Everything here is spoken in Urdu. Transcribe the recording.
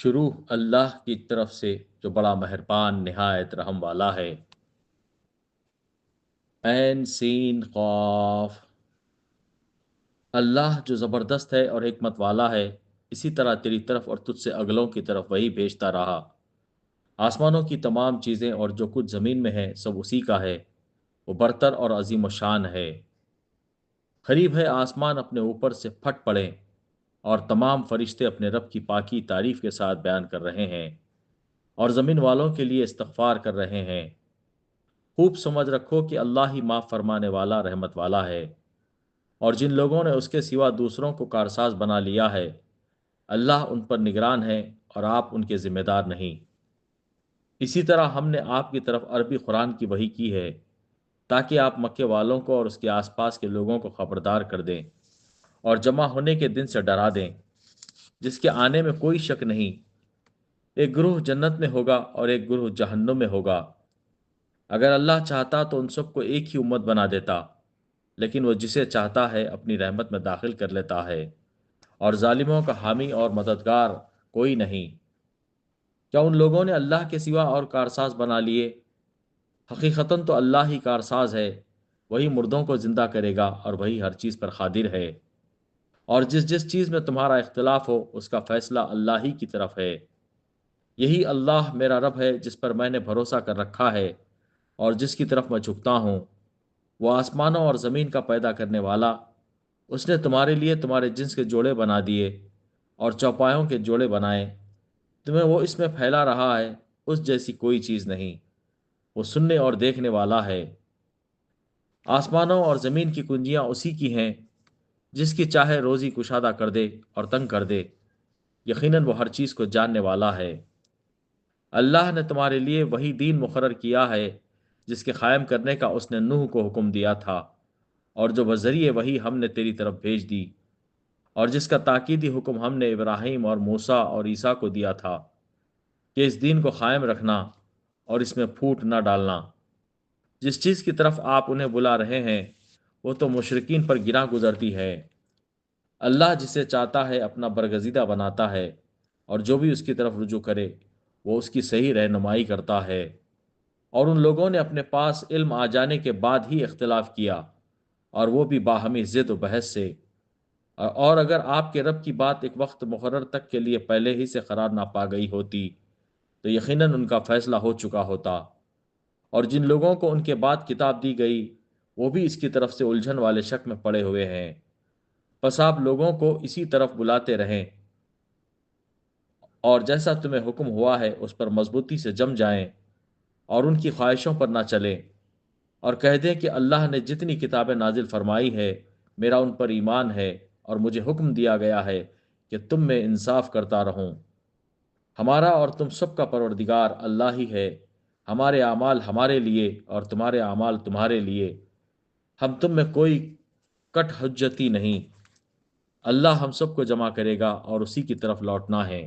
شروع اللہ کی طرف سے جو بڑا مہربان نہایت رحم والا ہے۔ عین سین قاف۔ اللہ جو زبردست ہے اور حکمت والا ہے، اسی طرح تیری طرف اور تجھ سے اگلوں کی طرف وہی بھیجتا رہا۔ آسمانوں کی تمام چیزیں اور جو کچھ زمین میں ہے سب اسی کا ہے، وہ برتر اور عظیم و شان ہے۔ قریب ہے آسمان اپنے اوپر سے پھٹ پڑے اور تمام فرشتے اپنے رب کی پاکی تعریف کے ساتھ بیان کر رہے ہیں اور زمین والوں کے لیے استغفار کر رہے ہیں۔ خوب سمجھ رکھو کہ اللہ ہی معاف فرمانے والا رحمت والا ہے، اور جن لوگوں نے اس کے سوا دوسروں کو کارساز بنا لیا ہے، اللہ ان پر نگران ہے اور آپ ان کے ذمہ دار نہیں۔ اسی طرح ہم نے آپ کی طرف عربی قرآن کی وحی کی ہے تاکہ آپ مکے والوں کو اور اس کے آس پاس کے لوگوں کو خبردار کر دیں اور جمع ہونے کے دن سے ڈرا دیں جس کے آنے میں کوئی شک نہیں۔ ایک گروہ جنت میں ہوگا اور ایک گروہ جہنم میں ہوگا۔ اگر اللہ چاہتا تو ان سب کو ایک ہی امت بنا دیتا، لیکن وہ جسے چاہتا ہے اپنی رحمت میں داخل کر لیتا ہے، اور ظالموں کا حامی اور مددگار کوئی نہیں۔ کیا ان لوگوں نے اللہ کے سوا اور کارساز بنا لیے؟ حقیقتاً تو اللہ ہی کارساز ہے، وہی مردوں کو زندہ کرے گا اور وہی ہر چیز پر قادر ہے۔ اور جس جس چیز میں تمہارا اختلاف ہو اس کا فیصلہ اللہ ہی کی طرف ہے۔ یہی اللہ میرا رب ہے جس پر میں نے بھروسہ کر رکھا ہے اور جس کی طرف میں جھکتا ہوں۔ وہ آسمانوں اور زمین کا پیدا کرنے والا، اس نے تمہارے لیے تمہارے جنس کے جوڑے بنا دیے اور چوپایوں کے جوڑے بنائے۔ تمہیں وہ اس میں پھیلا رہا ہے، اس جیسی کوئی چیز نہیں۔ وہ سننے اور دیکھنے والا ہے۔ آسمانوں اور زمین کی کنجیاں اسی کی ہیں، جس کی چاہے روزی کشادہ کر دے اور تنگ کر دے۔ یقیناً وہ ہر چیز کو جاننے والا ہے۔ اللہ نے تمہارے لیے وہی دین مقرر کیا ہے جس کے قائم کرنے کا اس نے نوح کو حکم دیا تھا، اور جو بذریعے وہی ہم نے تیری طرف بھیج دی، اور جس کا تاکیدی حکم ہم نے ابراہیم اور موسیٰ اور عیسیٰ کو دیا تھا کہ اس دین کو قائم رکھنا اور اس میں پھوٹ نہ ڈالنا۔ جس چیز کی طرف آپ انہیں بلا رہے ہیں وہ تو مشرکین پر گراں گزرتی ہے۔ اللہ جسے چاہتا ہے اپنا برگزیدہ بناتا ہے، اور جو بھی اس کی طرف رجوع کرے وہ اس کی صحیح رہنمائی کرتا ہے۔ اور ان لوگوں نے اپنے پاس علم آ جانے کے بعد ہی اختلاف کیا، اور وہ بھی باہمی ضد و بحث سے۔ اور اگر آپ کے رب کی بات ایک وقت مقرر تک کے لیے پہلے ہی سے قرار نہ پا گئی ہوتی تو یقیناً ان کا فیصلہ ہو چکا ہوتا۔ اور جن لوگوں کو ان کے بعد کتاب دی گئی وہ بھی اس کی طرف سے الجھن والے شک میں پڑے ہوئے ہیں۔ پس آپ لوگوں کو اسی طرف بلاتے رہیں، اور جیسا تمہیں حکم ہوا ہے اس پر مضبوطی سے جم جائیں اور ان کی خواہشوں پر نہ چلیں، اور کہہ دیں کہ اللہ نے جتنی کتابیں نازل فرمائی ہے میرا ان پر ایمان ہے، اور مجھے حکم دیا گیا ہے کہ تم میں انصاف کرتا رہوں۔ ہمارا اور تم سب کا پروردگار اللہ ہی ہے۔ ہمارے اعمال ہمارے لیے اور تمہارے اعمال تمہارے لیے، ہم تم میں کوئی کٹ حجتی نہیں۔ اللہ ہم سب کو جمع کرے گا اور اسی کی طرف لوٹنا ہے۔